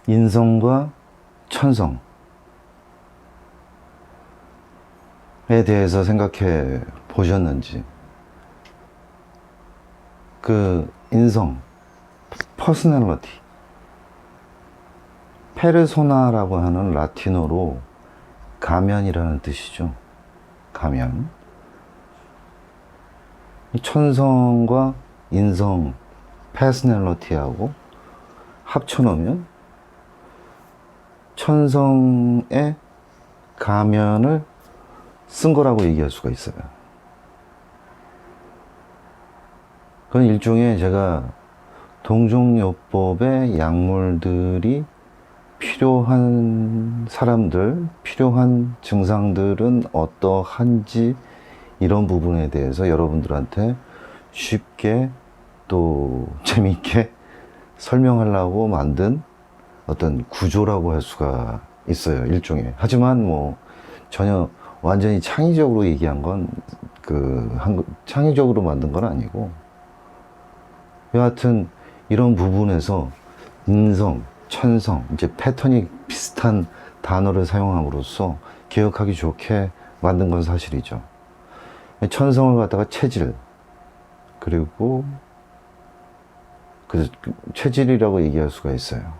인성과 천성에 대해서 생각해 보셨는지. 그 인성, 퍼스널리티, 페르소나라고 하는 라틴어로 가면이라는 뜻이죠. 가면. 천성과 인성, 퍼스널리티하고 합쳐놓으면 천성의 가면을 쓴 거라고 얘기할 수가 있어요. 그건 일종의 제가 동종요법의 약물들이 필요한 사람들, 필요한 증상들은 어떠한지 이런 부분에 대해서 여러분들한테 쉽게 또 재미있게 설명하려고 만든 어떤 구조라고 할 수가 있어요. 일종의. 하지만 뭐 전혀 완전히 창의적으로 얘기한 건 창의적으로 만든 건 아니고, 여하튼 이런 부분에서 인성, 천성, 이제 패턴이 비슷한 단어를 사용함으로써 기억하기 좋게 만든 건 사실이죠. 천성을 갖다가 체질, 그리고 그 체질이라고 얘기할 수가 있어요.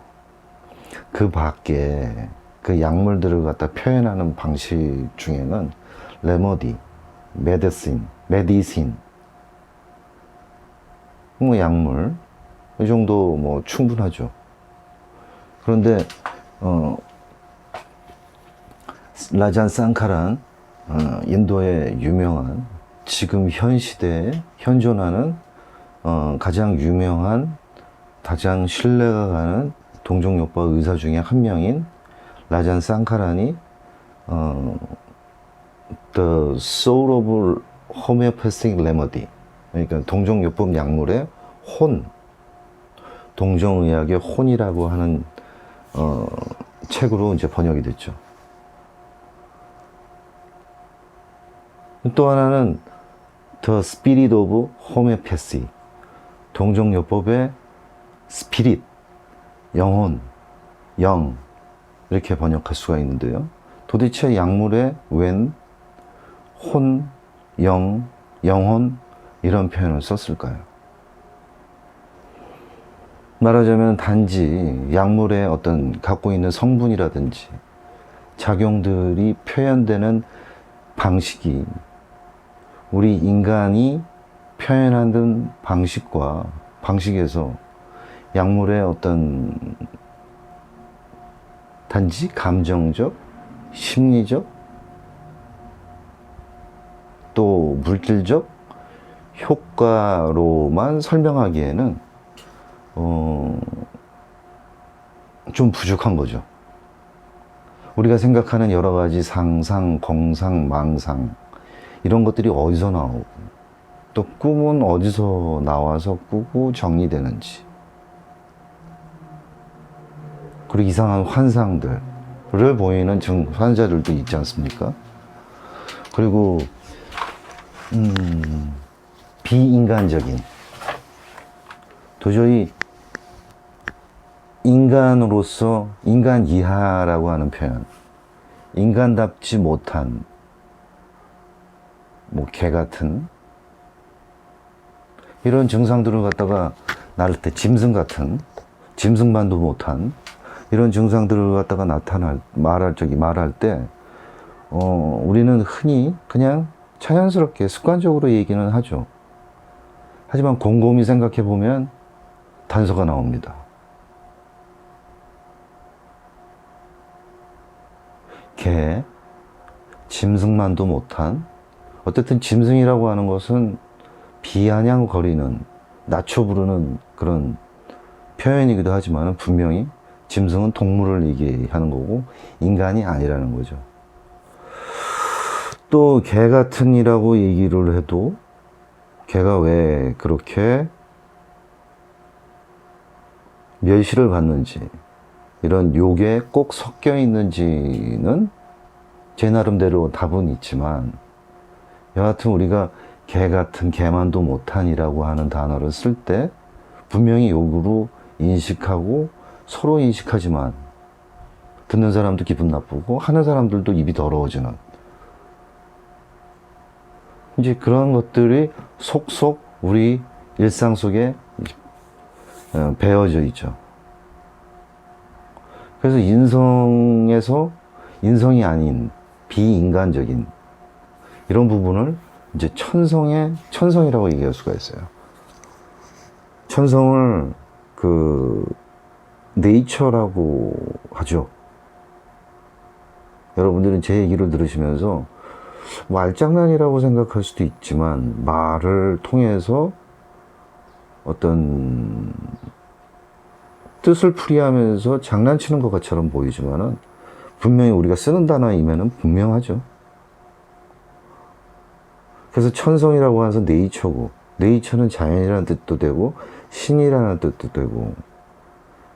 그 밖에 그 약물들을 갖다 표현하는 방식 중에는 레머디, 메디신, 뭐 약물, 이 정도 뭐 충분하죠. 그런데 라잔 상카란 인도의 유명한, 지금 현 시대에 현존하는 가장 유명한, 가장 신뢰가 가는 동종요법 의사 중에 한 명인 라잔 상카란이 The Soul of Homeopathic Remedy, 그러니까 동종요법 약물의 혼, 동정의학의 혼이라고 하는 책으로 이제 번역이 됐죠. 또 하나는 The Spirit of Homeopathy, 동종요법의 스피릿, 영혼, 영, 이렇게 번역할 수가 있는데요. 도대체 약물의 웬, 혼, 영, 영혼, 이런 표현을 썼을까요? 말하자면 단지 약물의 어떤 갖고 있는 성분이라든지 작용들이 표현되는 방식이 우리 인간이 표현하는 방식에서 약물의 어떤 단지 감정적, 심리적, 또 물질적 효과로만 설명하기에는 좀 부족한 거죠. 우리가 생각하는 여러 가지 상상, 공상, 망상, 이런 것들이 어디서 나오고, 또 꿈은 어디서 나와서 꾸고 정리되는지, 그리고 이상한 환상들을 보이는 환자들도 있지 않습니까? 그리고 비인간적인, 도저히 인간으로서 인간 이하라고 하는 표현, 인간답지 못한, 뭐 개 같은 이런 증상들을 갖다가 나를 때 짐승만도 못한 이런 증상들을 갖다가 말할 때 우리는 흔히 그냥 자연스럽게 습관적으로 얘기는 하죠. 하지만 곰곰이 생각해 보면 단서가 나옵니다. 개, 짐승만도 못한, 어쨌든 짐승이라고 하는 것은 비아냥거리는, 낮춰 부르는 그런 표현이기도 하지만 분명히 짐승은 동물을 얘기하는 거고 인간이 아니라는 거죠. 또 개 같은 이라고 얘기를 해도 개가 왜 그렇게 멸시를 받는지, 이런 욕에 꼭 섞여 있는지는 제 나름대로 답은 있지만, 여하튼 우리가 개 같은, 개만도 못한이라고 하는 단어를 쓸 때 분명히 욕으로 인식하고 서로 인식하지만 듣는 사람도 기분 나쁘고 하는 사람들도 입이 더러워지는 이제 그런 것들이 속속 우리 일상 속에 배어져 있죠. 그래서 인성에서 인성이 아닌 비인간적인 이런 부분을 이제 천성이라고 얘기할 수가 있어요. 천성을 네이처라고 하죠. 여러분들은 제 얘기를 들으시면서 말장난이라고 생각할 수도 있지만 말을 통해서 어떤 뜻을 풀이하면서 장난치는 것처럼 보이지만은 분명히 우리가 쓰는 단어임에는 분명하죠. 그래서 천성이라고 해서 네이처고, 네이처는 자연이라는 뜻도 되고 신이라는 뜻도 되고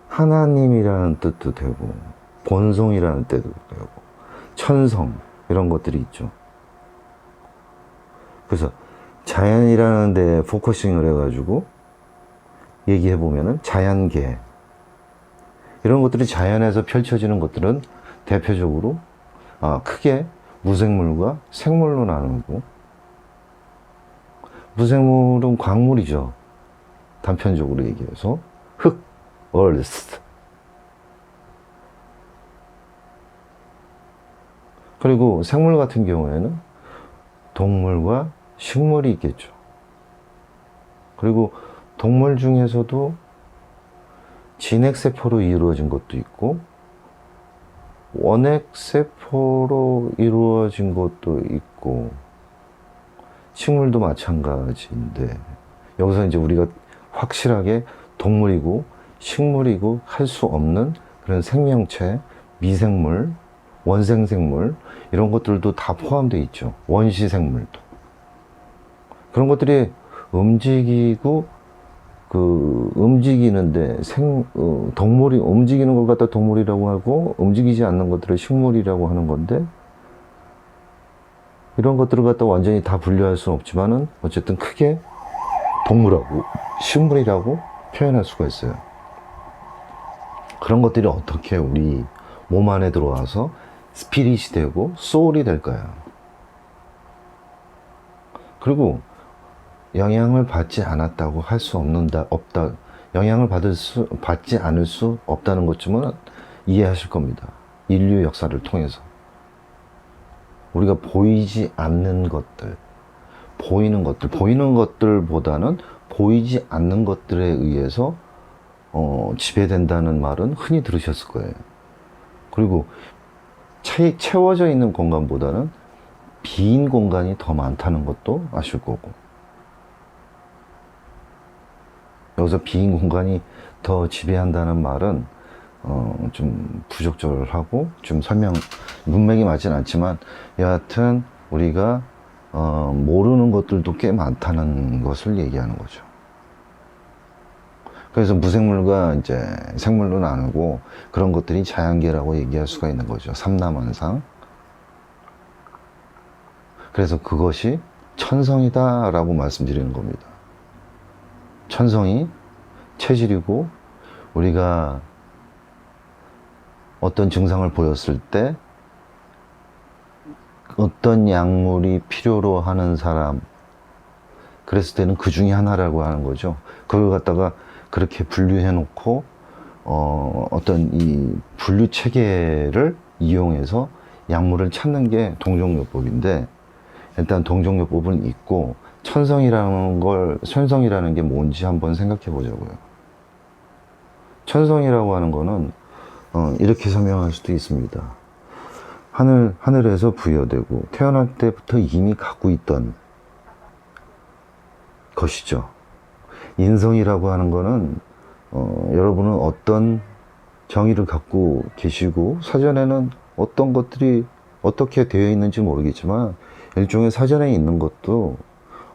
하나님이라는 뜻도 되고 본성이라는 뜻도 되고 천성 이런 것들이 있죠. 그래서 자연이라는 데에 포커싱을 해가지고 얘기해 보면은 자연계 이런 것들이 자연에서 펼쳐지는 것들은 대표적으로 크게 무생물과 생물로 나누고, 무생물은 광물이죠. 단편적으로 얘기해서 흙, earth. 그리고 생물 같은 경우에는 동물과 식물이 있겠죠. 그리고 동물 중에서도 진핵세포로 이루어진 것도 있고 원핵세포로 이루어진 것도 있고 식물도 마찬가지인데, 여기서 이제 우리가 확실하게 동물이고 식물이고 할 수 없는 그런 생명체, 미생물, 원생생물 이런 것들도 다 포함되어 있죠. 원시생물도. 그런 것들이 움직이고 움직이는데 동물이 움직이는 걸 갖다 동물이라고 하고 움직이지 않는 것들을 식물이라고 하는 건데, 이런 것들을 갖다 완전히 다 분류할 수는 없지만은 어쨌든 크게 동물하고 식물이라고 표현할 수가 있어요. 그런 것들이 어떻게 우리 몸 안에 들어와서 스피릿이 되고 소울이 될까요? 그리고 영향을 받지 않았다고 할 수 없다. 영향을 받지 않을 수 없다는 것쯤은 이해하실 겁니다. 인류 역사를 통해서. 우리가 보이지 않는 것들, 보이는 것들보다는 보이지 않는 것들에 의해서 지배된다는 말은 흔히 들으셨을 거예요. 그리고 채워져 있는 공간보다는 빈 공간이 더 많다는 것도 아실 거고, 여기서 빈 공간이 더 지배한다는 말은 좀 부적절하고 좀 문맥이 맞진 않지만, 여하튼 우리가 모르는 것들도 꽤 많다는 것을 얘기하는 거죠. 그래서 무생물과 이제 생물로 나누고 그런 것들이 자연계라고 얘기할 수가 있는 거죠. 삼라만상. 그래서 그것이 천성이다라고 말씀드리는 겁니다. 천성이 체질이고, 우리가 어떤 증상을 보였을 때 어떤 약물이 필요로 하는 사람, 그랬을 때는 그 중에 하나라고 하는 거죠. 그걸 갖다가 그렇게 분류해 놓고 어떤 이 분류 체계를 이용해서 약물을 찾는 게 동종요법인데, 일단 동종요법은 있고 천성이라는 게 뭔지 한번 생각해 보자고요. 천성이라고 하는 거는 이렇게 설명할 수도 있습니다. 하늘에서 부여되고 태어날 때부터 이미 갖고 있던 것이죠. 인성이라고 하는 거는 여러분은 어떤 정의를 갖고 계시고 사전에는 어떤 것들이 어떻게 되어 있는지 모르겠지만, 일종의 사전에 있는 것도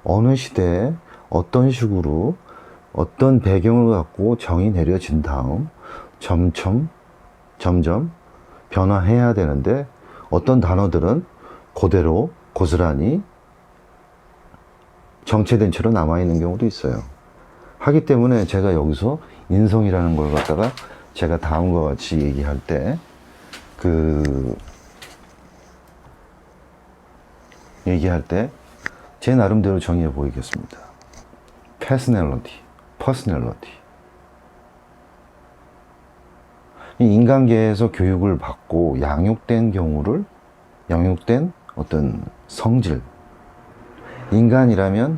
어느 시대에 어떤 식으로 어떤 배경을 갖고 정이 내려진 다음 점점 변화해야 되는데, 어떤 단어들은 그대로 고스란히 정체된 채로 남아있는 경우도 있어요. 하기 때문에 제가 여기서 인성이라는 걸 갖다가 제가 다음과 같이 얘기할 때, 제 나름대로 정의해 보이겠습니다. 퍼스널리티. 인간계에서 교육을 받고 양육된 어떤 성질, 인간이라면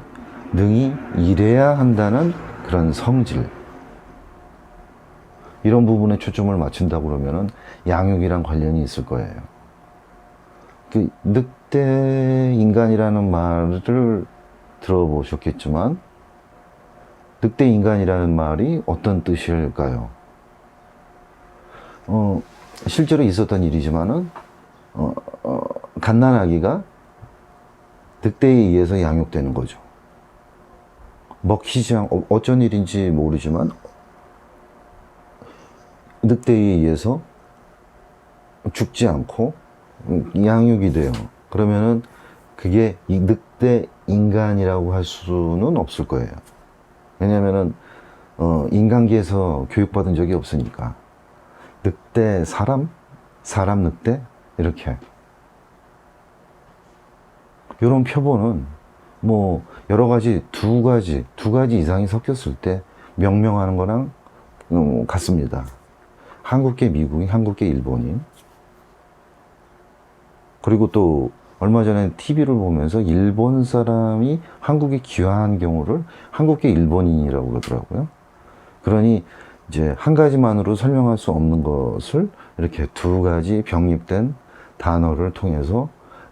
능히 이래야 한다는 그런 성질, 이런 부분에 초점을 맞춘다고 그러면은 양육이랑 관련이 있을 거예요. 그 늑대 인간이라는 말을 들어보셨겠지만, 늑대 인간이라는 말이 어떤 뜻일까요? 실제로 있었던 일이지만은, 갓난아기가 늑대에 의해서 양육되는 거죠. 먹히지 않고, 어쩐 일인지 모르지만, 늑대에 의해서 죽지 않고 양육이 돼요. 그러면은 그게 이 늑대 인간이라고 할 수는 없을 거예요. 왜냐면은, 인간계에서 교육받은 적이 없으니까. 늑대 사람 늑대 이렇게 이런 표본은 뭐 여러 가지 두 가지 이상이 섞였을 때 명명하는 거랑 같습니다. 한국계 미국인, 한국계 일본인. 그리고 또 얼마 전에 TV를 보면서 일본 사람이 한국에 귀화한 경우를 한국계 일본인이라고 그러더라고요. 그러니 이제 한 가지만으로 설명할 수 없는 것을 이렇게 두 가지 병립된 단어를 통해서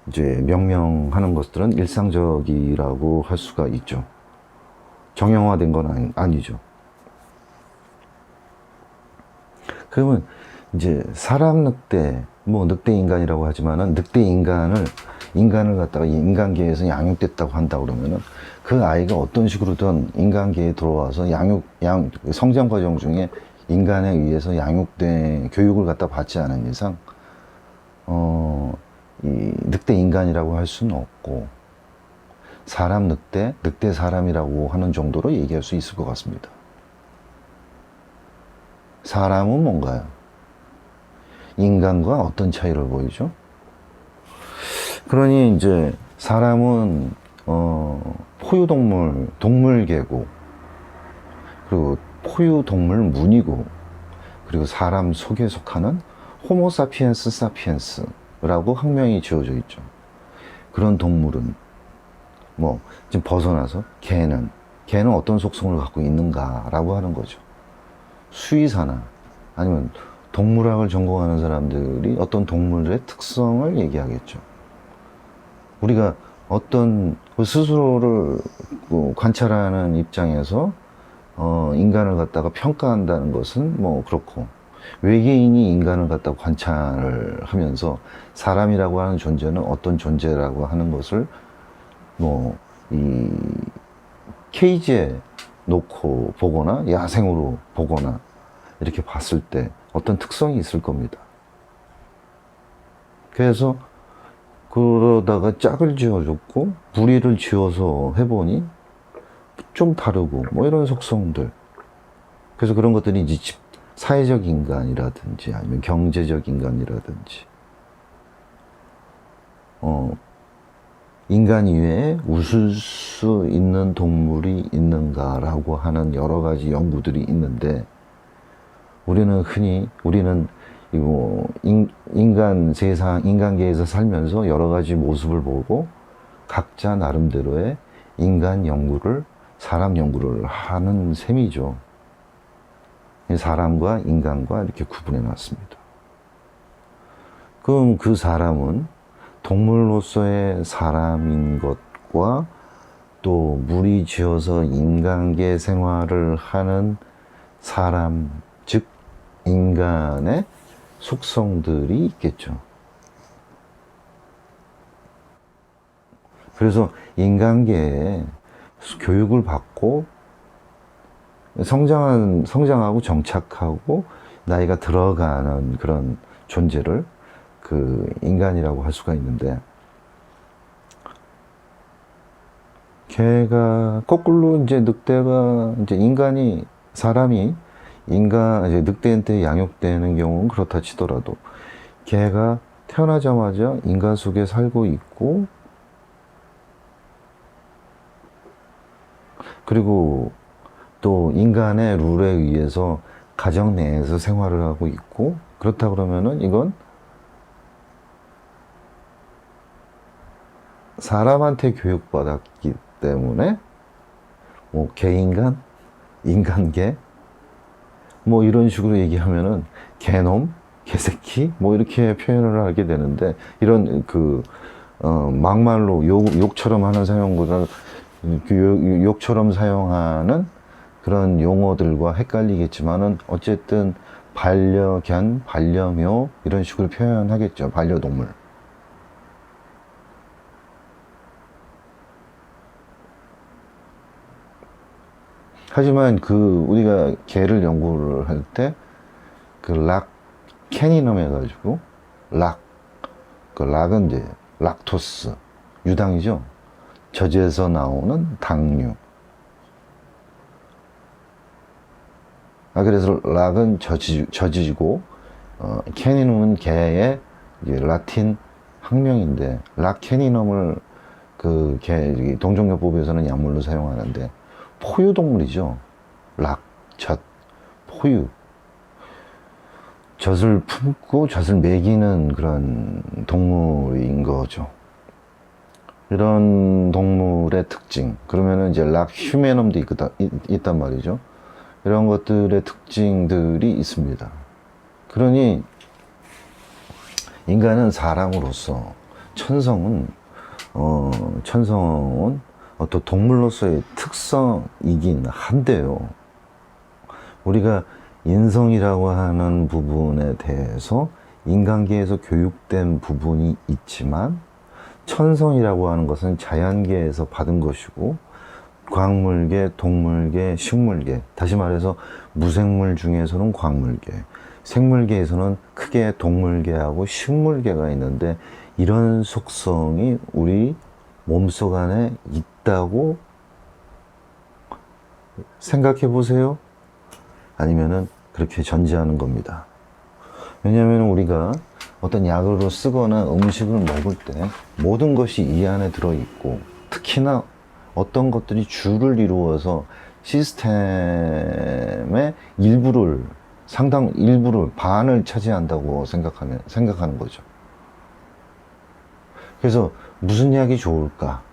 이제 명명하는 것들은 일상적이라고 할 수가 있죠. 정형화된 건 아니죠. 그러면 이제 사람 늑대, 뭐 늑대 인간이라고 하지만은 늑대 인간을 갖다가 인간계에서 양육됐다고 한다 그러면은 그 아이가 어떤 식으로든 인간계에 들어와서 성장 과정 중에 인간에 의해서 교육을 갖다 받지 않은 이상, 이 늑대 인간이라고 할 수는 없고, 사람 늑대 사람이라고 하는 정도로 얘기할 수 있을 것 같습니다. 사람은 뭔가요? 인간과 어떤 차이를 보이죠? 그러니 이제 사람은 포유동물, 동물계고, 그리고 포유동물 문이고, 그리고 사람 속에 속하는 호모사피엔스라고 학명이 지어져 있죠. 그런 동물은 뭐 지금 벗어나서 개는 어떤 속성을 갖고 있는가라고 하는 거죠. 수의사나 아니면 동물학을 전공하는 사람들이 어떤 동물들의 특성을 얘기하겠죠. 우리가 어떤 스스로를 관찰하는 입장에서 인간을 갖다가 평가한다는 것은 뭐 그렇고, 외계인이 인간을 갖다가 관찰을 하면서 사람이라고 하는 존재는 어떤 존재라고 하는 것을 뭐 이 케이지에 놓고 보거나 야생으로 보거나 이렇게 봤을 때 어떤 특성이 있을 겁니다. 그래서 그러다가 짝을 지어줬고 무리를 지어서 해보니 좀 다르고 뭐 이런 속성들. 그래서 그런 것들이 이제 사회적 인간이라든지 아니면 경제적 인간이라든지 인간 이외에 웃을 수 있는 동물이 있는가라고 하는 여러 가지 연구들이 있는데, 우리는 인간계에서 살면서 여러 가지 모습을 보고 각자 나름대로의 사람 연구를 하는 셈이죠. 사람과 인간과 이렇게 구분해 놨습니다. 그럼 그 사람은 동물로서의 사람인 것과 또 무리 지어서 인간계 생활을 하는 사람, 즉 인간의 속성들이 있겠죠. 그래서 인간계에 교육을 받고 성장하고 정착하고 나이가 들어가는 그런 존재를 그 인간이라고 할 수가 있는데, 걔가 거꾸로 이제 늑대가 이제 사람이 인간, 이제 늑대한테 양육되는 경우는 그렇다 치더라도, 개가 태어나자마자 인간 속에 살고 있고, 그리고 또 인간의 룰에 의해서 가정 내에서 생활을 하고 있고, 그렇다 그러면은 이건 사람한테 교육받았기 때문에 뭐 개인간, 인간개, 뭐 이런 식으로 얘기하면은 개놈, 개새끼 뭐 이렇게 표현을 하게 되는데, 이런 막말로 욕처럼 하는 사용보다 욕처럼 사용하는 그런 용어들과 헷갈리겠지만은, 어쨌든 반려견, 반려묘 이런 식으로 표현하겠죠. 반려동물. 하지만 우리가 개를 연구를 할 때 락 캐니넘 해가지고 락은 이제 락토스, 유당이죠. 젖에서 나오는 당류. 그래서 락은 젖이고, 캐니넘은 개의 라틴 학명인데, 락 캐니넘을 개 동종요법에서는 약물로 사용하는데, 포유동물이죠. 락, 젖, 포유. 젖을 품고 젖을 먹이는 그런 동물인 거죠. 이런 동물의 특징, 그러면은 이제 락 휴메넘도 있단 말이죠. 이런 것들의 특징들이 있습니다. 그러니 인간은 사람으로서 천성은 어떤 동물로서의 특성이긴 한데요. 우리가 인성이라고 하는 부분에 대해서 인간계에서 교육된 부분이 있지만, 천성이라고 하는 것은 자연계에서 받은 것이고, 광물계, 동물계, 식물계, 다시 말해서 무생물 중에서는 광물계, 생물계에서는 크게 동물계하고 식물계가 있는데, 이런 속성이 우리 몸속 안에 있다고 생각해 보세요. 아니면은 그렇게 전제하는 겁니다. 왜냐하면 우리가 어떤 약으로 쓰거나 음식을 먹을 때 모든 것이 이 안에 들어있고, 특히나 어떤 것들이 줄을 이루어서 시스템의 일부를 반을 차지한다고 생각하는 거죠. 그래서 무슨 약이 좋을까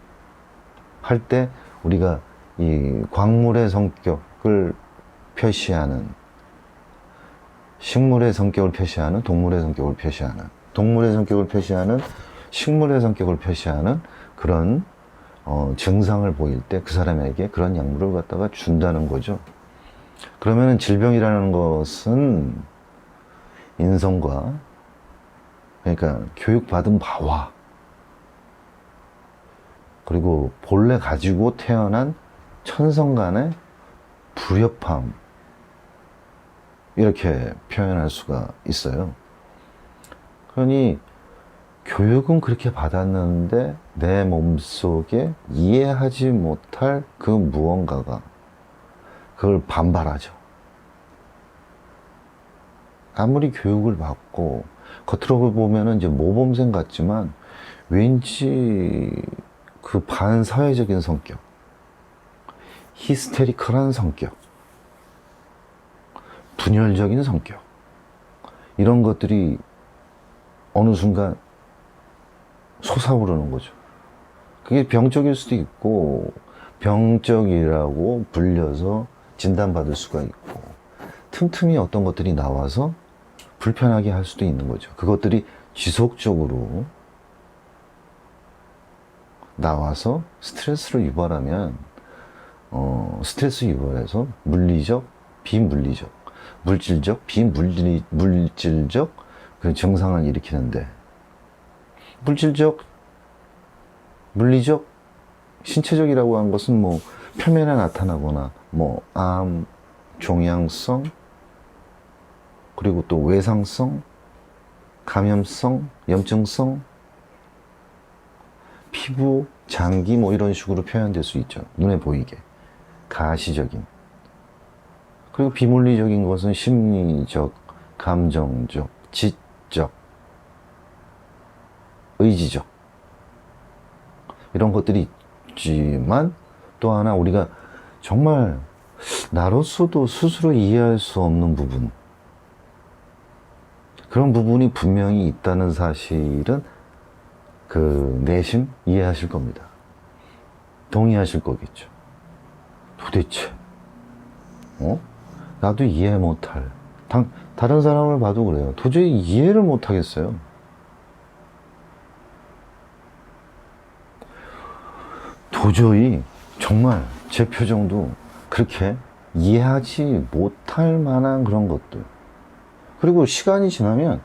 할 때, 우리가 이 광물의 성격을 표시하는, 식물의 성격을 표시하는, 동물의 성격을 표시하는, 동물의 성격을 표시하는, 식물의 성격을 표시하는 그런 증상을 보일 때 그 사람에게 그런 약물을 갖다가 준다는 거죠. 그러면은 질병이라는 것은 인성과, 그러니까 교육받은 바와, 그리고 본래 가지고 태어난 천성 간의 불협함, 이렇게 표현할 수가 있어요. 그러니 교육은 그렇게 받았는데 내 몸속에 이해하지 못할 그 무언가가 그걸 반발하죠. 아무리 교육을 받고 겉으로 보면은 이제 모범생 같지만, 왠지 그 반사회적인 성격, 히스테리컬한 성격, 분열적인 성격, 이런 것들이 어느 순간 솟아오르는 거죠. 그게 병적일 수도 있고, 병적이라고 불려서 진단받을 수가 있고, 틈틈이 어떤 것들이 나와서 불편하게 할 수도 있는 거죠. 그것들이 지속적으로 나와서 스트레스를 유발하면, 스트레스 유발해서 물리적, 비물리적, 물질적, 비물질적 그 증상을 일으키는데, 물질적, 물리적, 신체적이라고 하는 것은 뭐 표면에 나타나거나, 뭐 암, 종양성, 그리고 또 외상성, 감염성, 염증성, 피부, 장기 뭐 이런 식으로 표현될 수 있죠. 눈에 보이게 가시적인. 그리고 비물리적인 것은 심리적, 감정적, 지적, 의지적 이런 것들이 있지만 또 하나 우리가 정말 나로서도 스스로 이해할 수 없는 부분, 그런 부분이 분명히 있다는 사실은 그 내심 이해하실 겁니다. 동의하실 거겠죠. 도대체 나도 이해 못할, 다른 사람을 봐도 그래요. 도저히 이해를 못하겠어요. 도저히 정말 제 표정도 그렇게 이해하지 못할 만한 그런 것들. 그리고 시간이 지나면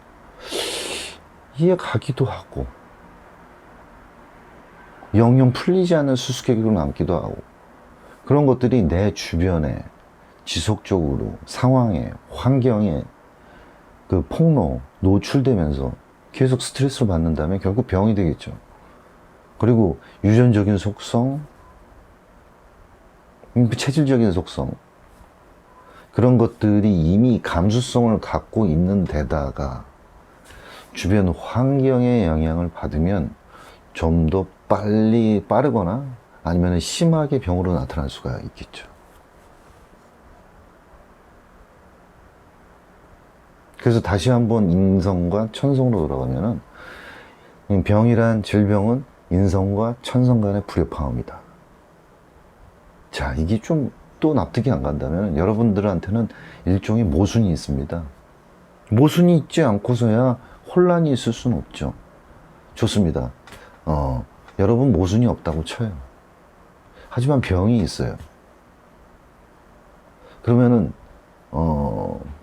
이해가기도 하고 영영 풀리지 않는 수수께끼로 남기도 하고, 그런 것들이 내 주변에 지속적으로 상황에, 환경에 그 폭로, 노출되면서 계속 스트레스를 받는다면 결국 병이 되겠죠. 그리고 유전적인 속성, 체질적인 속성, 그런 것들이 이미 감수성을 갖고 있는 데다가 주변 환경의 영향을 받으면 좀 더 빠르거나 아니면 심하게 병으로 나타날 수가 있겠죠. 그래서 다시 한번 인성과 천성으로 돌아가면은, 병이란 질병은 인성과 천성 간의 불협화음이다. 자, 이게 좀 또 납득이 안 간다면 여러분들한테는 일종의 모순이 있습니다. 모순이 있지 않고서야 혼란이 있을 수는 없죠. 좋습니다. 여러분 모순이 없다고 쳐요. 하지만 병이 있어요. 그러면은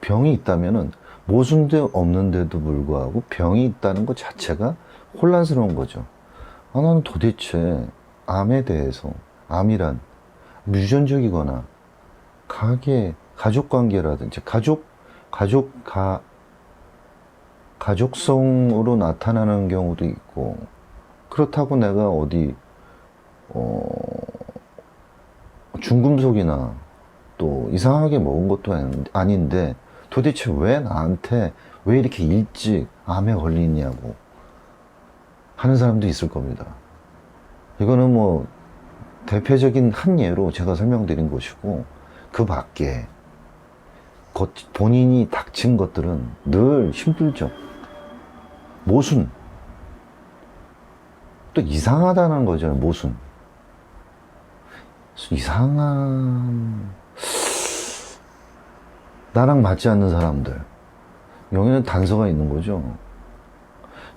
병이 있다면은 모순도 없는데도 불구하고 병이 있다는 것 자체가 혼란스러운 거죠. 나는 도대체 암에 대해서, 암이란 유전적이거나 가족관계라든지 가족성으로 나타나는 경우도 있고, 그렇다고 내가 어디 중금속이나 또 이상하게 먹은 것도 아닌데 도대체 왜 나한테 왜 이렇게 일찍 암에 걸리냐고 하는 사람도 있을 겁니다. 이거는 뭐 대표적인 한 예로 제가 설명드린 것이고, 그 밖에 본인이 닥친 것들은 늘 힘들죠. 모순. 또 이상하다는 거죠, 모순. 이상한, 나랑 맞지 않는 사람들. 여기는 단서가 있는 거죠.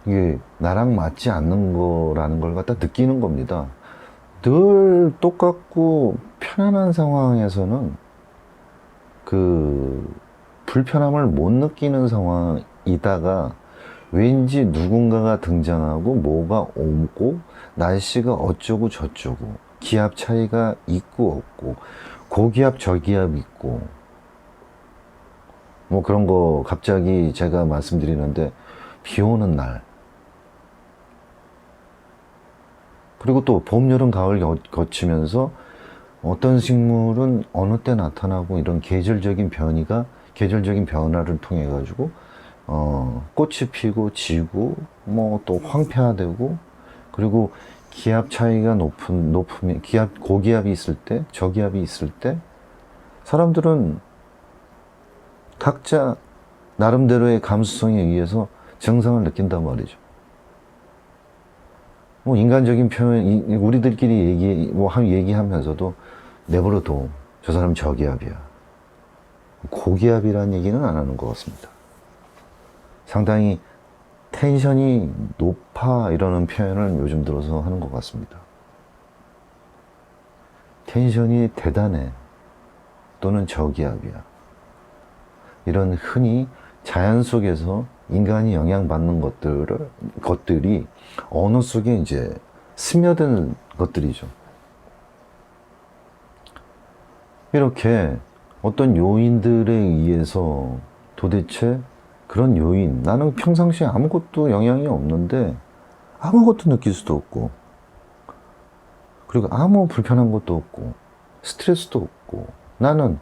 이게 나랑 맞지 않는 거라는 걸 갖다 느끼는 겁니다. 늘 똑같고 편안한 상황에서는 그 불편함을 못 느끼는 상황이다가 왠지 누군가가 등장하고 뭐가 오고 날씨가 어쩌고 저쩌고 기압 차이가 있고 없고 고기압 저기압 있고 뭐 그런 거 갑자기 제가 말씀드리는데 비 오는 날, 그리고 또 봄, 여름, 가을 거치면서 어떤 식물은 어느 때 나타나고 이런 계절적인 변화를 통해 가지고 꽃이 피고 지고 뭐 또 황폐화되고, 그리고 기압 차이가 높으면 고기압이 있을 때, 저기압이 있을 때 사람들은 각자 나름대로의 감수성에 의해서 증상을 느낀단 말이죠. 뭐 인간적인 표현, 우리들끼리 얘기하면서도 내버려둬. 저 사람 저기압이야. 고기압이라는 얘기는 안 하는 것 같습니다. 상당히 텐션이 높아 이러는 표현을 요즘 들어서 하는 것 같습니다. 텐션이 대단해 또는 저기압이야. 이런 흔히 자연 속에서 인간이 영향받는 것들이 언어 속에 이제 스며드는 것들이죠. 이렇게 어떤 요인들에 의해서 도대체 그런 요인, 나는 평상시에 아무것도 영향이 없는데 아무것도 느낄 수도 없고, 그리고 아무 불편한 것도 없고 스트레스도 없고, 나는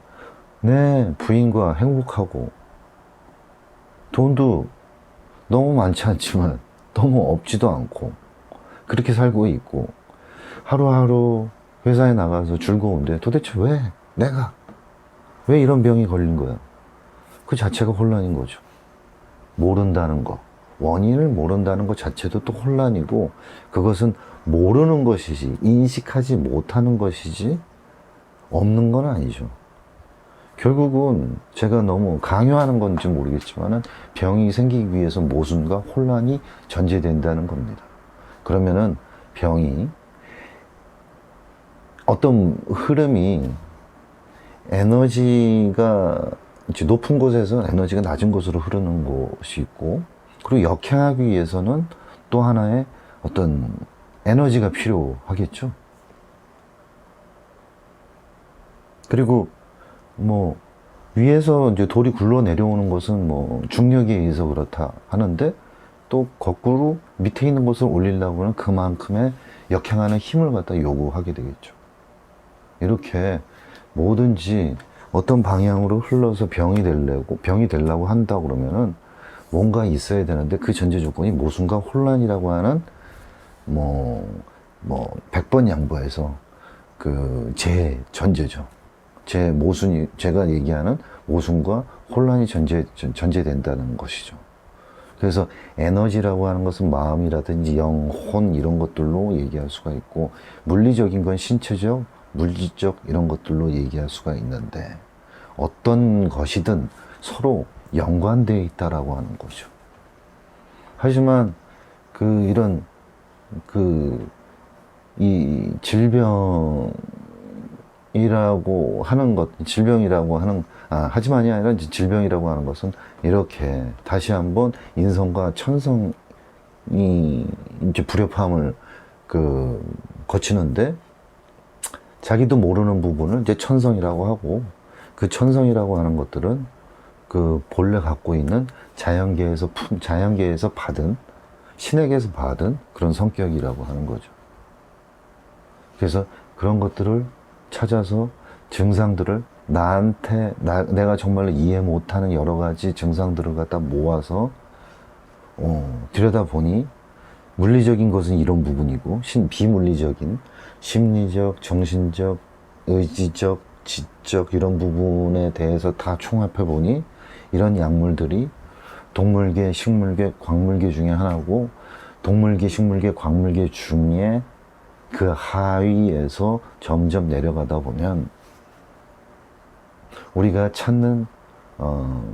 내 부인과 행복하고 돈도 너무 많지 않지만 너무 없지도 않고 그렇게 살고 있고 하루하루 회사에 나가서 즐거운데 도대체 내가 왜 이런 병이 걸린 거야? 그 자체가 혼란인 거죠. 모른다는 거, 원인을 모른다는 것 자체도 또 혼란이고, 그것은 모르는 것이지 인식하지 못하는 것이지 없는 건 아니죠. 결국은 제가 너무 강요하는 건지 모르겠지만은 병이 생기기 위해서 모순과 혼란이 전제된다는 겁니다. 그러면은 병이 어떤 흐름이 에너지가 이제 높은 곳에서 에너지가 낮은 곳으로 흐르는 곳이 있고, 그리고 역행하기 위해서는 또 하나의 어떤 에너지가 필요하겠죠. 그리고 뭐 위에서 이제 돌이 굴러 내려오는 것은 뭐 중력에 의해서 그렇다 하는데, 또 거꾸로 밑에 있는 것을 올리려고 하면 그만큼의 역행하는 힘을 갖다 요구하게 되겠죠. 이렇게 뭐든지 어떤 방향으로 흘러서 병이 되려고 한다 그러면은 뭔가 있어야 되는데, 그 전제 조건이 모순과 혼란이라고 하는 뭐 100번 양보해서 그 제 전제죠. 제가 얘기하는 모순과 혼란이 전제된다는 것이죠. 그래서 에너지라고 하는 것은 마음이라든지 영혼 이런 것들로 얘기할 수가 있고, 물리적인 건 신체적, 물질적 이런 것들로 얘기할 수가 있는데, 어떤 것이든 서로 연관되어 있다라고 하는 거죠. 하지만 이 질병이라고 하는 하지만이 아니라 질병이라고 하는 것은 이렇게 다시 한번 인성과 천성이 이제 불협화음을 거치는데, 자기도 모르는 부분을 이제 천성이라고 하고, 그 천성이라고 하는 것들은 그 본래 갖고 있는 자연계에서 받은, 신에게서 받은 그런 성격이라고 하는 거죠. 그래서 그런 것들을 찾아서 증상들을 내가 정말로 이해 못하는 여러 가지 증상들을 갖다 모아서 들여다보니, 물리적인 것은 이런 부분이고, 비물리적인 심리적, 정신적, 의지적, 지적 이런 부분에 대해서 다 총합해 보니 이런 약물들이 동물계, 식물계, 광물계 중에 하나고, 동물계, 식물계, 광물계 중에 그 하위에서 점점 내려가다 보면 우리가 찾는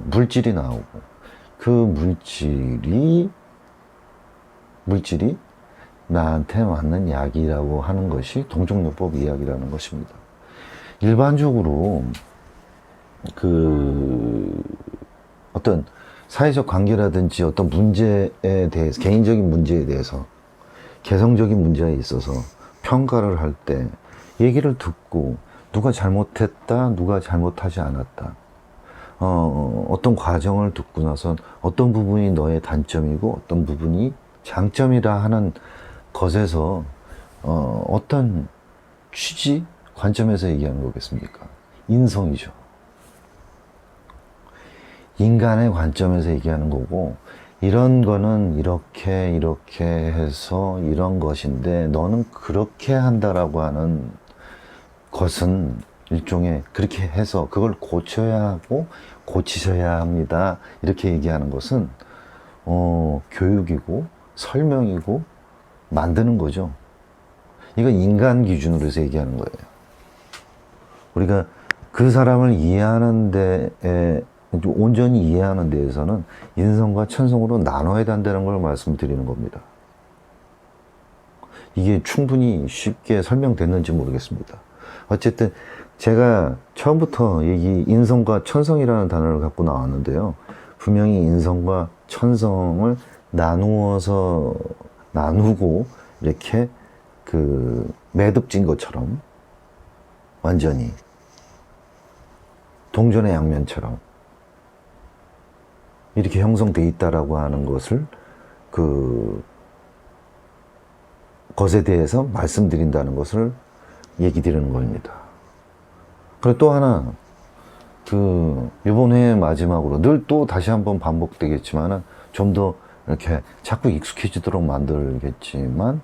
물질이 나오고, 그 물질이 나한테 맞는 약이라고 하는 것이 동종요법 이야기라는 것입니다. 일반적으로 어떤 사회적 관계라든지 어떤 문제에 대해서, 개인적인 문제에 대해서, 개성적인 문제에 있어서 평가를 할 때 얘기를 듣고 누가 잘못했다, 누가 잘못하지 않았다, 어떤 과정을 듣고 나선 어떤 부분이 너의 단점이고 어떤 부분이 장점이라 하는 것에서 어떤 취지, 관점에서 얘기하는 거겠습니까? 인성이죠. 인간의 관점에서 얘기하는 거고, 이런 거는 이렇게 해서 이런 것인데 너는 그렇게 한다라고 하는 것은 일종의, 그렇게 해서 그걸 고쳐야 하고 고치셔야 합니다, 이렇게 얘기하는 것은 교육이고 설명이고 만드는 거죠. 이건 인간 기준으로 해서 얘기하는 거예요. 우리가 그 사람을 이해하는 데에, 온전히 이해하는 데에서는 인성과 천성으로 나눠야 된다는 걸 말씀드리는 겁니다. 이게 충분히 쉽게 설명됐는지 모르겠습니다. 어쨌든 제가 처음부터 인성과 천성이라는 단어를 갖고 나왔는데요. 분명히 인성과 천성을 나누고 이렇게 매듭진 것처럼, 완전히 동전의 양면처럼 이렇게 형성되어 있다라고 하는 것을, 것에 대해서 말씀드린다는 것을 얘기 드리는 겁니다. 그리고 또 하나, 이번 회의 마지막으로 늘 또 다시 한번 반복되겠지만은 좀 더 이렇게 자꾸 익숙해지도록 만들겠지만,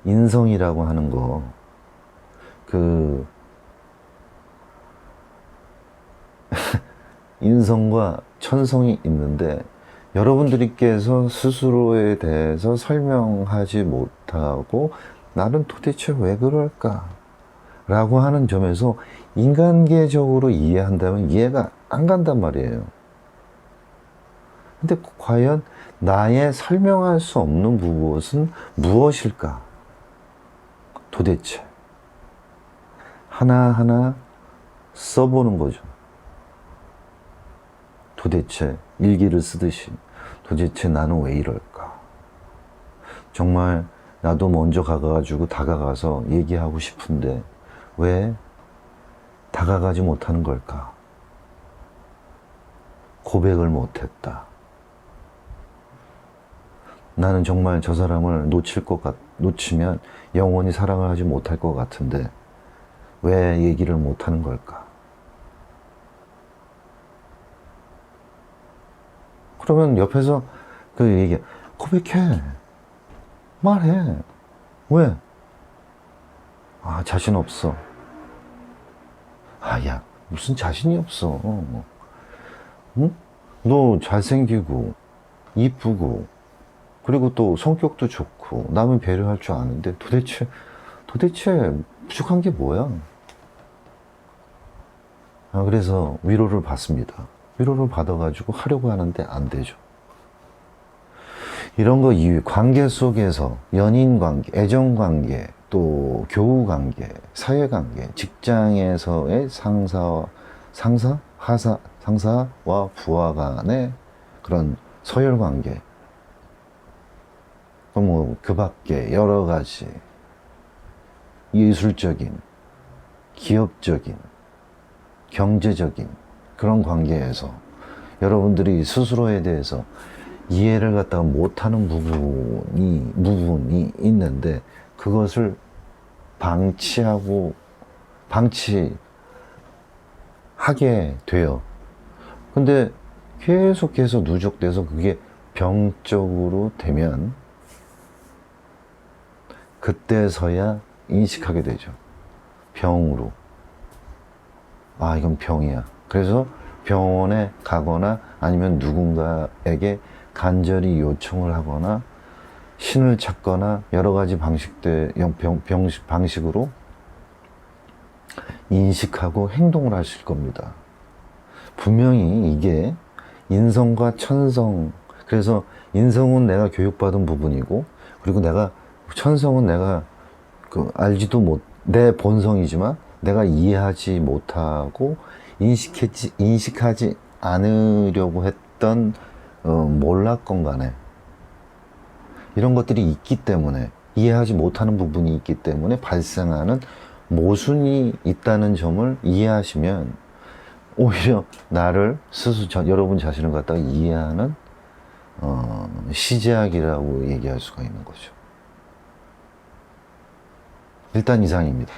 인성이라고 하는 거, 인성과 천성이 있는데, 여러분들께서 스스로에 대해서 설명하지 못하고, 나는 도대체 왜 그럴까? 라고 하는 점에서 인간계적으로 이해한다면 이해가 안 간단 말이에요. 근데 과연 나의 설명할 수 없는 무엇은 무엇일까? 도대체. 하나하나 써보는 거죠. 도대체 일기를 쓰듯이 도대체 나는 왜 이럴까? 정말 나도 먼저 가가지고 다가가서 얘기하고 싶은데 왜 다가가지 못하는 걸까? 고백을 못했다. 나는 정말 저 사람을 놓치면 영원히 사랑을 하지 못할 것 같은데 왜 얘기를 못하는 걸까? 그러면 옆에서 고백해. 말해. 왜? 아, 자신 없어. 아, 야, 무슨 자신이 없어. 응? 너 잘생기고, 이쁘고, 그리고 또 성격도 좋고, 남을 배려할 줄 아는데 도대체 부족한 게 뭐야? 아, 그래서 위로를 받습니다. 위로를 받아가지고 하려고 하는데 안 되죠. 이런 거 이유, 관계 속에서 연인 관계, 애정 관계, 또 교우 관계, 사회 관계, 직장에서의 상사와 부하 간의 그런 서열 관계, 그 밖에 여러 가지 예술적인, 기업적인, 경제적인 그런 관계에서 여러분들이 스스로에 대해서 이해를 갖다가 못하는 부분이 있는데 그것을 방치하게 돼요. 근데 계속해서 누적돼서 그게 병적으로 되면 그때서야 인식하게 되죠. 병으로. 아, 이건 병이야. 그래서 병원에 가거나 아니면 누군가에게 간절히 요청을 하거나 신을 찾거나 여러 가지 방식으로 인식하고 행동을 하실 겁니다. 분명히 이게 인성과 천성, 그래서 인성은 내가 교육받은 부분이고, 그리고 천성은 내가 내 본성이지만 내가 이해하지 못하고 인식하지 않으려고 했던 몰랐건 간에 이런 것들이 있기 때문에, 이해하지 못하는 부분이 있기 때문에 발생하는 모순이 있다는 점을 이해하시면 오히려 여러분 자신을 갖다가 이해하는 시작이라고 얘기할 수가 있는 거죠. 일단 이상입니다.